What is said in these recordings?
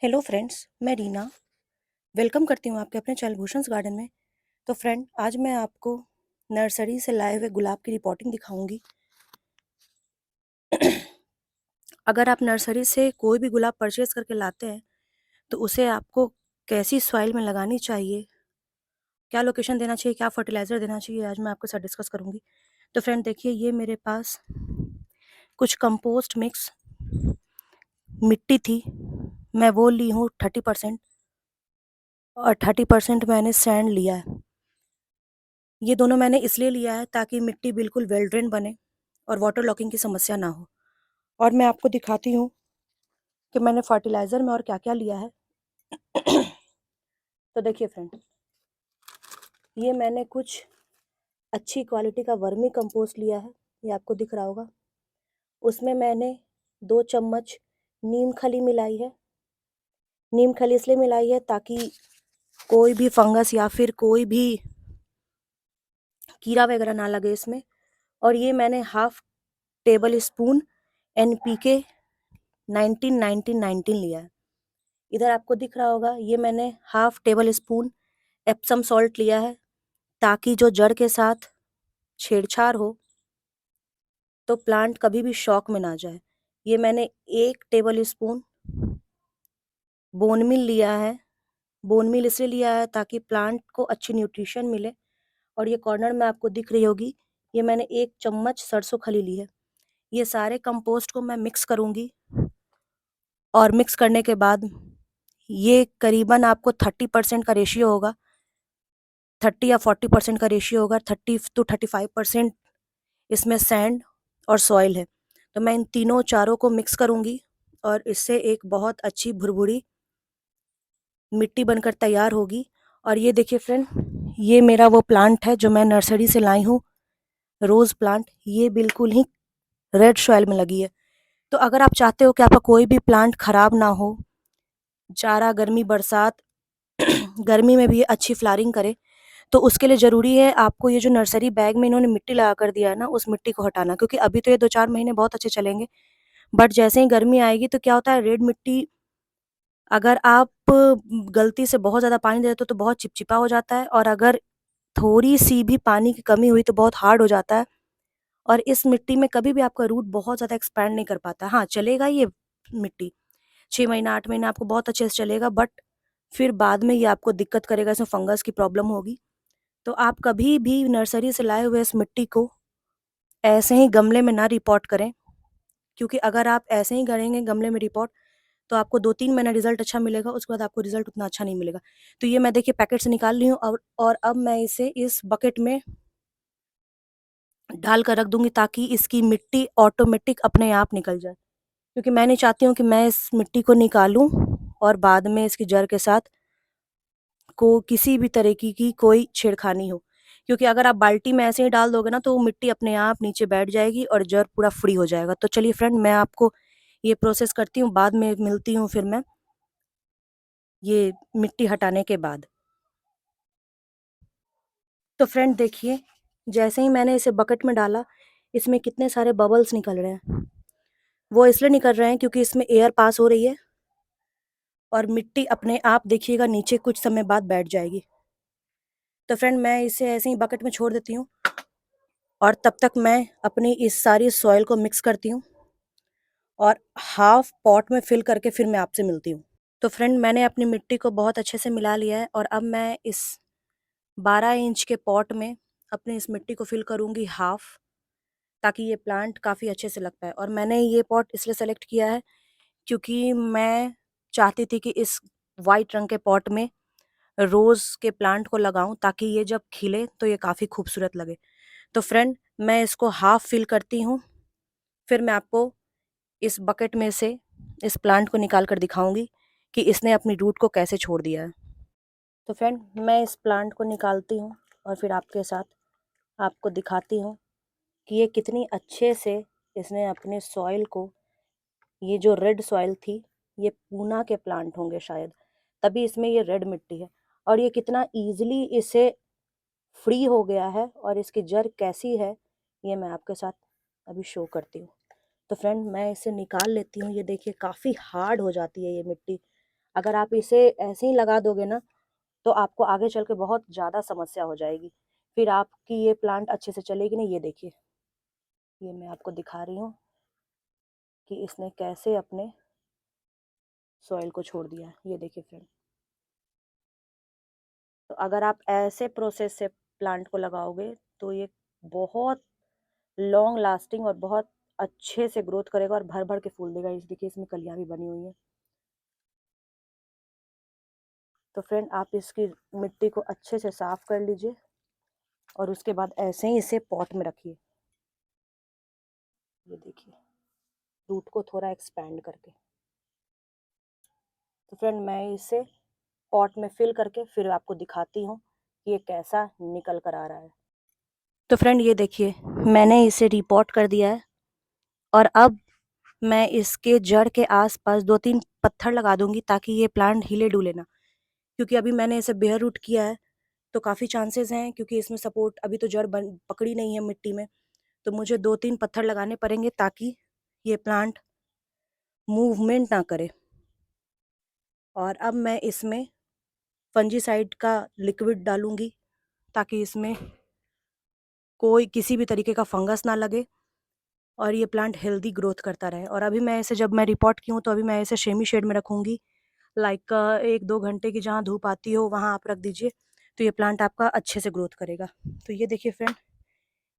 Hello friends, मैं Reena welcome करती हूँ आपके अपने चैनल भूषण्स गार्डन में। तो फ्रेंड, आज मैं आपको नर्सरी से लाए हुए गुलाब की रिपोर्टिंग दिखाऊंगी। अगर आप नर्सरी से कोई भी गुलाब परचेज करके लाते हैं तो उसे आपको कैसी सॉइल में लगानी चाहिए, क्या लोकेशन देना चाहिए, क्या फर्टिलाइज़र देना चाहिए, आज मैं आपके साथ डिस्कस करूँगी। तो फ्रेंड देखिए, ये मेरे पास कुछ कंपोस्ट मिक्स मिट्टी थी, मैं वो ली हूँ 30% और 30% मैंने सैंड लिया है। ये दोनों मैंने इसलिए लिया है ताकि मिट्टी बिल्कुल वेल ड्रेन बने और वाटर लॉकिंग की समस्या ना हो। और मैं आपको दिखाती हूँ कि मैंने फर्टिलाइज़र में और क्या-क्या लिया है। तो देखिए फ्रेंड, ये मैंने कुछ अच्छी क्वालिटी का वर्मी कंपोस्ट लिया है, ये आपको दिख रहा होगा। उसमें मैंने 2 चम्मच नीम खली मिलाई है। नीम खली इसलिए मिलाई है ताकि कोई भी फंगस या फिर कोई भी कीड़ा वगैरह ना लगे इसमें। और ये मैंने हाफ टेबल स्पून एनपीके 19-19-19 लिया है। इधर आपको दिख रहा होगा, ये मैंने half table spoon Epsom salt लिया है ताकि जो जड़ के साथ छेड़छाड़ हो तो प्लांट कभी भी शॉक में ना जाए। ये मैंने 1 टेबल स्पून बोन मील लिया है। बोन मील इसलिए लिया है ताकि प्लांट को अच्छी न्यूट्रिशन मिले। और ये कॉर्नर में आपको दिख रही होगी, ये मैंने 1 चम्मच सरसों खली ली है। ये सारे कंपोस्ट को मैं मिक्स करूँगी और मिक्स करने के बाद ये करीबन आपको 30% का रेशियो होगा, 30 या 40% का रेशियो होगा। 30 टू 35% इसमें सैंड और सॉइल है। तो मैं इन तीनों चारों को मिक्स करूँगी और इससे एक बहुत अच्छी भुरभुरी मिट्टी बनकर तैयार होगी। और ये देखिए फ्रेंड, ये मेरा वो प्लांट है जो मैं नर्सरी से लाई हूँ, रोज़ प्लांट। ये बिल्कुल ही रेड सॉइल में लगी है। तो अगर आप चाहते हो कि आपका कोई भी प्लांट खराब ना हो, जाड़ा, गर्मी, बरसात गर्मी में भी ये अच्छी फ्लावरिंग करे, तो उसके लिए ज़रूरी है आपको ये जो नर्सरी बैग में इन्होंने मिट्टी लगा कर दिया है ना, उस मिट्टी को हटाना। क्योंकि अभी तो ये 2-4 महीने बहुत अच्छे चलेंगे, बट जैसे ही गर्मी आएगी तो क्या होता है, रेड मिट्टी अगर आप गलती से बहुत ज़्यादा पानी दे देते हो तो बहुत चिपचिपा हो जाता है, और अगर थोड़ी-सी भी पानी की कमी हुई तो बहुत हार्ड हो जाता है। और इस मिट्टी में कभी भी आपका रूट बहुत ज़्यादा एक्सपैंड नहीं कर पाता। हाँ, चलेगा ये मिट्टी 6 महीना, 8 महीना आपको बहुत अच्छे से चलेगा, बट फिर बाद में ये आपको दिक्कत करेगा, इसमें फंगस की प्रॉब्लम होगी। तो आप कभी भी नर्सरी से लाए हुए इस मिट्टी को ऐसे ही गमले में ना रिपॉट करें, क्योंकि अगर आप ऐसे ही करेंगे गमले में रिपॉट तो आपको 2-3 महीना रिज़ल्ट अच्छा मिलेगा, उसके बाद आपको रिज़ल्ट उतना अच्छा नहीं मिलेगा। तो ये मैं देखिए पैकेट से निकाल ली हूँ और अब मैं इसे इस बकेट में डाल कर रख दूँगी ताकि इसकी मिट्टी ऑटोमेटिक अपने आप निकल जाए। क्योंकि मैं नहीं चाहती हूँ कि मैं इस मिट्टी को निकालूँ और बाद में इसकी जड़ के साथ को किसी भी तरीके की कोई छेड़खानी हो। क्योंकि अगर आप बाल्टी में ऐसे ही डाल दोगे ना, तो वो मिट्टी अपने आप नीचे बैठ जाएगी और जड़ पूरा फ्री हो जाएगा। तो चलिए फ्रेंड, मैं आपको ये प्रोसेस करती हूँ, बाद में मिलती हूँ फिर मैं ये मिट्टी हटाने के बाद। तो फ्रेंड देखिए, जैसे ही मैंने इसे बकेट में डाला, इसमें कितने सारे बबल्स निकल रहे हैं। वो इसलिए निकल रहे हैं क्योंकि इसमें एयर पास हो रही है और मिट्टी अपने आप देखिएगा नीचे कुछ समय बाद बैठ जाएगी। तो फ्रेंड, मैं इसे ऐसे ही बकेट में छोड़ देती हूँ और तब तक मैं अपनी इस सारी सॉइल को मिक्स करती हूँ और हाफ पॉट में फिल करके फिर मैं आपसे मिलती हूँ। तो फ्रेंड, मैंने अपनी मिट्टी को बहुत अच्छे से मिला लिया है और अब मैं इस 12 इंच के पॉट में अपनी इस मिट्टी को फिल करूँगी हाफ, ताकि ये प्लांट काफ़ी अच्छे से लग पाए। और मैंने ये पॉट इसलिए सेलेक्ट किया है क्योंकि मैं चाहती थी कि इस वाइट रंग के पॉट में रोज़ के प्लांट को लगाऊँ ताकि ये जब खिले तो ये काफ़ी खूबसूरत लगे। तो फ्रेंड, मैं इसको हाफ फिल करती हूँ, फिर मैं आपको इस बकेट में से इस प्लांट को निकाल कर दिखाऊँगी कि इसने अपनी रूट को कैसे छोड़ दिया है। तो फ्रेंड, मैं इस प्लांट को निकालती हूँ और फिर आपके साथ आपको दिखाती हूँ कि ये कितनी अच्छे से इसने अपने सॉइल को, ये जो रेड सॉइल थी, ये पूना के प्लांट होंगे शायद, तभी इसमें ये रेड मिट्टी है। और ये कितना ईज़िली इसे फ्री हो गया है और इसकी जड़ कैसी है, ये मैं आपके साथ अभी शो करती हूँ। तो फ्रेंड, मैं इसे निकाल लेती हूँ। ये देखिए काफ़ी हार्ड हो जाती है ये मिट्टी। अगर आप इसे ऐसे ही लगा दोगे ना, तो आपको आगे चल के बहुत ज़्यादा समस्या हो जाएगी। फिर आपकी ये प्लांट अच्छे से चलेगी नहीं। ये देखिए, ये मैं आपको दिखा रही हूँ कि इसने कैसे अपने सॉइल को छोड़ दिया है। ये देखिए फ्रेंड, तो अगर आप ऐसे प्रोसेस से प्लांट को लगाओगे तो ये बहुत लॉन्ग लास्टिंग और बहुत अच्छे से ग्रोथ करेगा और भर भर के फूल देगा। इस देखिए, इसमें कलियां भी बनी हुई हैं। तो फ्रेंड, आप इसकी मिट्टी को अच्छे से साफ कर लीजिए और उसके बाद ऐसे ही इसे पॉट में रखिए। ये देखिए, रूट को थोड़ा एक्सपैंड करके। तो फ्रेंड, मैं इसे पॉट में फिल करके फिर आपको दिखाती हूँ कि ये कैसा निकल कर आ रहा है। तो फ्रेंड, ये देखिए, मैंने इसे रिपॉट कर दिया है और अब मैं इसके जड़ के आसपास 2-3 पत्थर लगा दूंगी ताकि ये प्लांट हिले डुले ना। क्योंकि अभी मैंने इसे बेयर रूट किया है, तो काफ़ी चांसेस हैं, क्योंकि इसमें सपोर्ट अभी तो जड़ बन पकड़ी नहीं है मिट्टी में, तो मुझे 2-3 पत्थर लगाने पड़ेंगे ताकि ये प्लांट मूवमेंट ना करे। और अब मैं इसमें फंजीसाइड का लिक्विड डालूंगी ताकि इसमें कोई किसी भी तरीके का फंगस ना लगे और ये प्लांट हेल्दी ग्रोथ करता रहे। और अभी मैं इसे, जब मैं रिपोर्ट की हूँ, तो अभी मैं इसे सेमी शेड में रखूँगी। लाइक 1-2 घंटे की जहाँ धूप आती हो वहाँ आप रख दीजिए, तो ये प्लांट आपका अच्छे से ग्रोथ करेगा। तो ये देखिए फ्रेंड,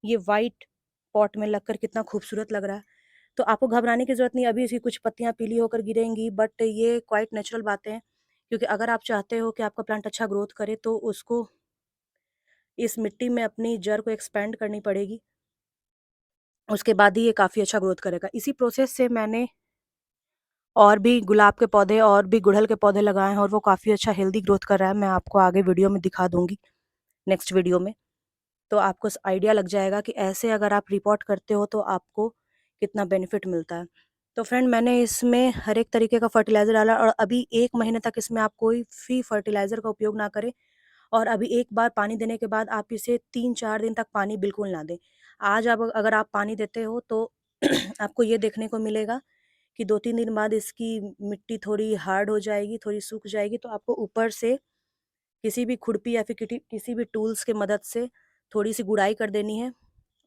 ये वाइट पॉट में लगकर कितना खूबसूरत लग रहा है। तो आपको घबराने की ज़रूरत नहीं, अभी इसकी कुछ पत्तियाँ पीली होकर गिरेंगी, बट ये क्वाइट नेचुरल बातें हैं। क्योंकि अगर आप चाहते हो कि आपका प्लांट अच्छा ग्रोथ करे, तो उसको इस मिट्टी में अपनी जड़ को एक्सपेंड करनी पड़ेगी। उसके बाद ही ये काफ़ी अच्छा ग्रोथ करेगा। इसी प्रोसेस से मैंने और भी गुलाब के पौधे और भी गुड़हल के पौधे लगाए हैं और वो काफ़ी अच्छा हेल्दी ग्रोथ कर रहा है। मैं आपको आगे वीडियो में दिखा दूँगी, नेक्स्ट वीडियो में। तो आपको आइडिया लग जाएगा कि ऐसे अगर आप रिपोर्ट करते हो तो आपको कितना बेनिफिट मिलता है। तो फ्रेंड, मैंने इसमें हर एक तरीके का फर्टिलाइज़र डाला और अभी 1 महीने तक इसमें आप कोई भी फर्टिलाइज़र का उपयोग ना करें। और अभी एक बार पानी देने के बाद आप इसे 3-4 दिन तक पानी बिल्कुल ना दें। आज आप अगर आप पानी देते हो तो आपको ये देखने को मिलेगा कि 2-3 दिन बाद इसकी मिट्टी थोड़ी हार्ड हो जाएगी, थोड़ी सूख जाएगी, तो आपको ऊपर से किसी भी खुरपी या फिर किसी भी टूल्स की मदद से थोड़ी-सी गुड़ाई कर देनी है।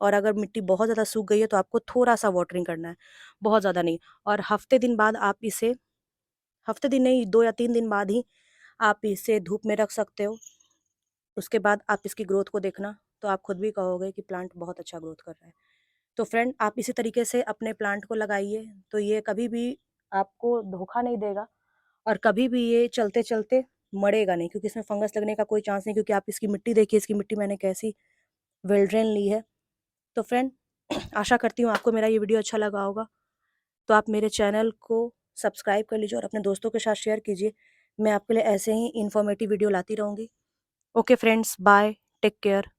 और अगर मिट्टी बहुत ज़्यादा सूख गई है तो आपको थोड़ा-सा वाटरिंग करना है, बहुत ज़्यादा नहीं। और हफ्ते दिन बाद आप इसे, हफ्ते दिन नहीं, 2 या 3 दिन बाद ही आप इसे धूप में रख सकते हो। उसके बाद आप इसकी ग्रोथ को देखना, तो आप खुद भी कहोगे कि प्लांट बहुत अच्छा ग्रोथ कर रहा है। तो फ्रेंड, आप इसी तरीके से अपने प्लांट को लगाइए, तो ये कभी भी आपको धोखा नहीं देगा और कभी भी ये चलते-चलते मरेगा नहीं, क्योंकि इसमें फंगस लगने का कोई चांस नहीं। क्योंकि आप इसकी मिट्टी देखिए, इसकी मिट्टी मैंने कैसी वेल ड्रेन ली है। तो फ्रेंड, आशा करती हूँ आपको मेरा ये वीडियो अच्छा लगा होगा। तो आप मेरे चैनल को सब्सक्राइब कर लीजिए और अपने दोस्तों के साथ शेयर कीजिए। मैं आपके लिए ऐसे ही इन्फॉर्मेटिव वीडियो लाती रहूँगी। Okay friends, bye, take care.